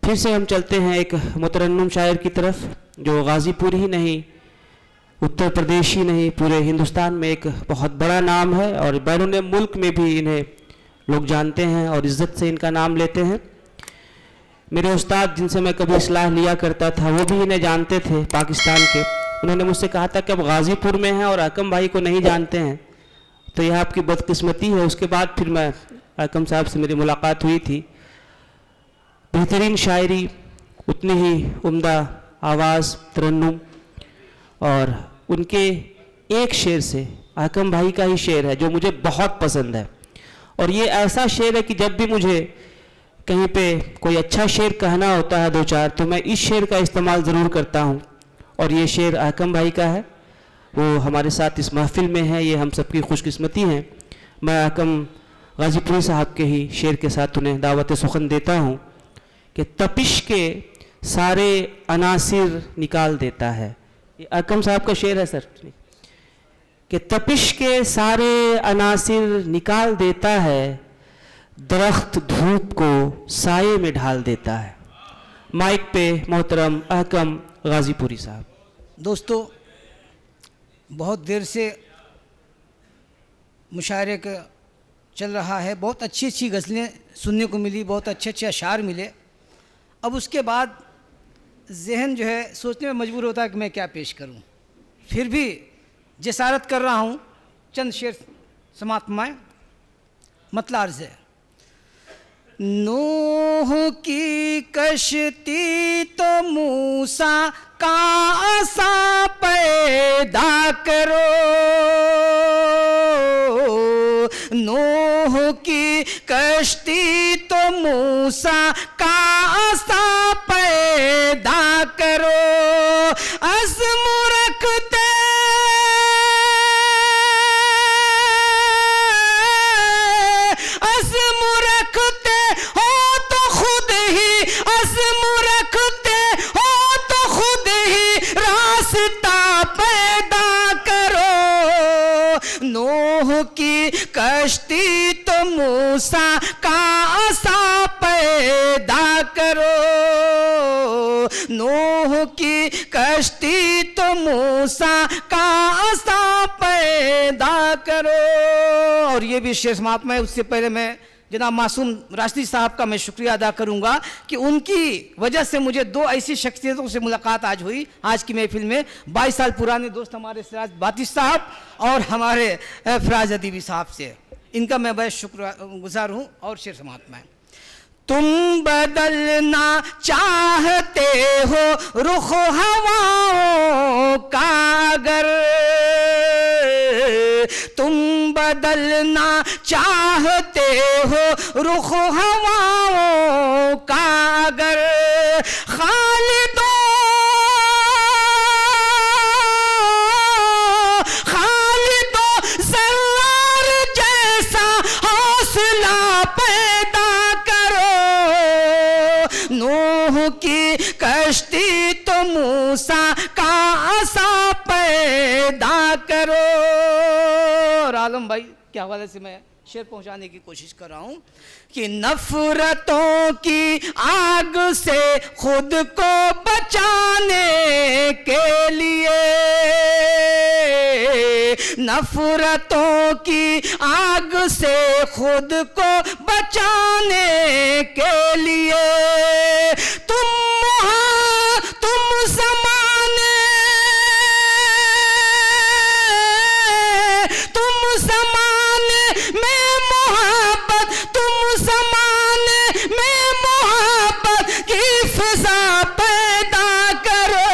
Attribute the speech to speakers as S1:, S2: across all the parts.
S1: फिर से हम चलते हैं एक मुतरन्नुम शायर की तरफ, जो गाज़ीपुर ही नहीं, उत्तर प्रदेश ही नहीं, पूरे हिंदुस्तान में एक बहुत बड़ा नाम है और बैरून मुल्क में भी इन्हें लोग जानते हैं और इज़्ज़त से इनका नाम लेते हैं। मेरे उस्ताद जिनसे मैं कभी इस्लाह लिया करता था वो भी इन्हें जानते थे, पाकिस्तान के। उन्होंने मुझसे कहा था कि अब गाज़ीपुर में हैं और अकम भाई को नहीं जानते हैं, तो यह आपकी बदकिस्मती है। उसके बाद फिर मैं अकम साहब से मेरी मुलाकात हुई थी। बेहतरीन शायरी, उतनी ही उम्दा आवाज़, तरन्नुम, और उनके एक शेर से, अकम भाई का ही शेर है जो मुझे बहुत पसंद है। और ये ऐसा शेर है कि जब भी मुझे कहीं पे कोई अच्छा शेर कहना होता है दो चार, तो मैं इस शेर का इस्तेमाल ज़रूर करता हूँ। और ये शेर अकम भाई का है, वो हमारे साथ इस महफिल में है, ये हम सबकी खुशकिस्मती है। मैं अकम गाज़ीपुरी साहब के ही शेर के साथ उन्हें दावत सुखन देता हूँ कि तपिश के सारे अनासिर निकाल देता है। ये अकम साहब का शेर है सर, कि तपिश के सारे अनासिर निकाल देता है, दरख्त धूप को साये में ढाल देता है। माइक पे मोहतरम अकम गाज़ीपुरी साहब।
S2: दोस्तों, बहुत देर से मुशायरे का चल रहा है, बहुत अच्छी अच्छी गज़लें सुनने को मिली, बहुत अच्छे अच्छे अशार मिले। अब उसके बाद जहन जो है सोचने में मजबूर होता है कि मैं क्या पेश करूं। फिर भी जसारत कर रहा हूं, चंद शेर समात में। मतलब अर्ज़ है, नूह की कश्ती तो मूसा का आसा पैदा करो, नूह की कश्ती तो मूसा का आसा पैदा करो, अज़्म रखते की कश्ती तो मूसा का आसा पैदा करो, नूह की कश्ती तो मूसा का आसा पैदा करो। और ये भी शेर समाप्त में। उससे पहले मैं जनाब मासूम राशिदी साहब का मैं शुक्रिया अदा करूंगा कि उनकी वजह से मुझे दो ऐसी शख्सियतों से मुलाकात आज हुई आज की महफिल में। 22 साल पुराने दोस्त हमारे सिराज बाती साहब और हमारे फराज अदीबी साहब से, इनका मैं बहुत शुक्रगुजार हूँ। और शेर समाप्त में, तुम बदलना चाहते हो रुख हवाओं का, अगर तुम बदलना चाहते हो रुख हवाओं का, अगर खालिदो ज़ल्लार जैसा हौसला पैदा करो, नूह की कश्ती तो मूसा का आसा पैदा करो। और आलम भाई के हवाले से मैं शेर पहुंचाने की कोशिश कर रहा हूं कि नफरतों की आग से खुद को बचाने के लिए, नफरतों की आग से खुद को बचाने के लिए, तुम ज़माने में मोहब्बत, तुम ज़माने में मोहब्बत की फ़िज़ा पैदा करो,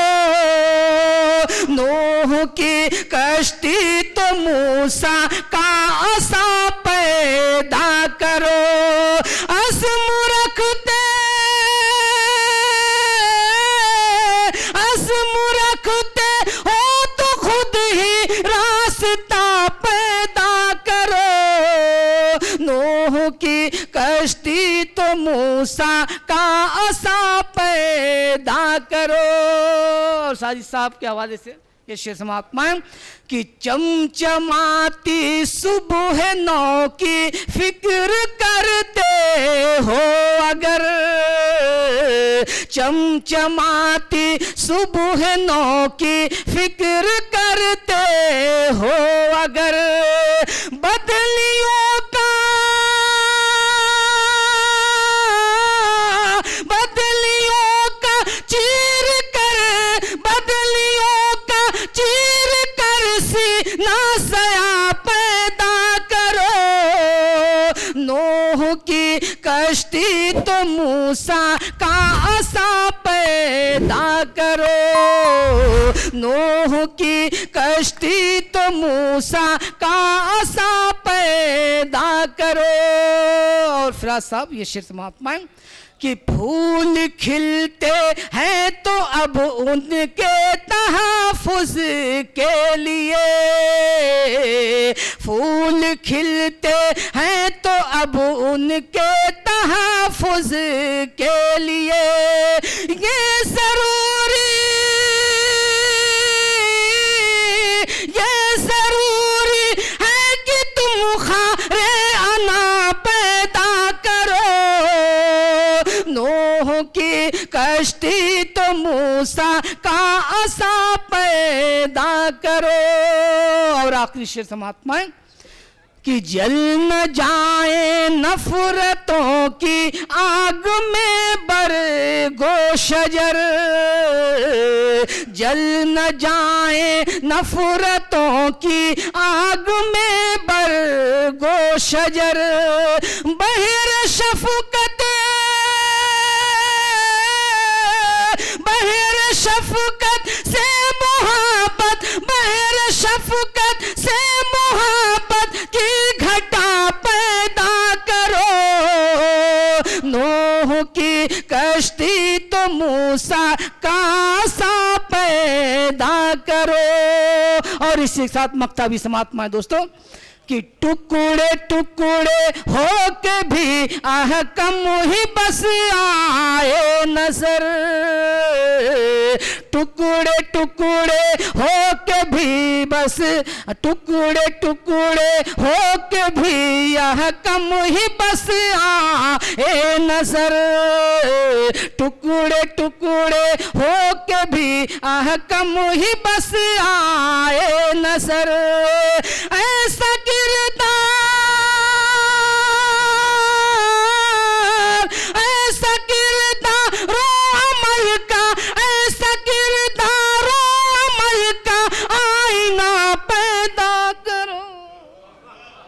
S2: नूह की कश्ती तो मूसा का आसा पैदा करो, अज़्म रखते हो तो खुद ही रास्ता पैदा करो, नूह की कश्ती तो मूसा का आसा पैदा करो। और साजिद साहब के हवाले से ये शेर समात्मा है कि चमचमाती सुबह नौ की फिक्र करते हो अगर, चमचमाती सुबह नौ की फिक्र करते हो अगर, बदलियों का चीर कर, बदलियों का चीर कर सीना सया पैदा करो। नूह की कश्ती तो मूसा का आसा पैदा करो। नूह की कश्ती तो मूसा का आसा पैदा करो। और फिराज साहब ये शेर समात्मा है कि फूल खिलते हैं तो अब उनके तहफ़्फ़ुज़ के लिए, फूल खिलते हैं तो अब उनके तहफ़्फ़ुज़ के लिए ये ज़रूरी है कि तुम खारे अना पैदा करो। नूह की कश्ती तो मूसा का आसा पैदा करो। और आखिरी शेर समात्मा है कि जल न जाए नफरतों की आग में बरगो शजर, जल न जाए नफरतों की आग में बरगो शजर, बहिर शफ़क़त, बहिर शफ़क़त से मोहब्बत, बहिर शफ़क़त से मोहब्बत की घटा पैदा करो। नूह की कश्ती तो मूसा का आसा पैदा करो। और इसी के साथ मक्ताबी समात्मा है दोस्तों कि टुकड़े टुकड़े हो के भी अहकम ही बस आए नजर, टुकड़े टुकड़े हो के भी बस, टुकड़े टुकड़े हो के भी अहकम ही बस आए नजर, टुकड़े टुकड़े हो के भी अहकम ही बस आए नजर। ऐसा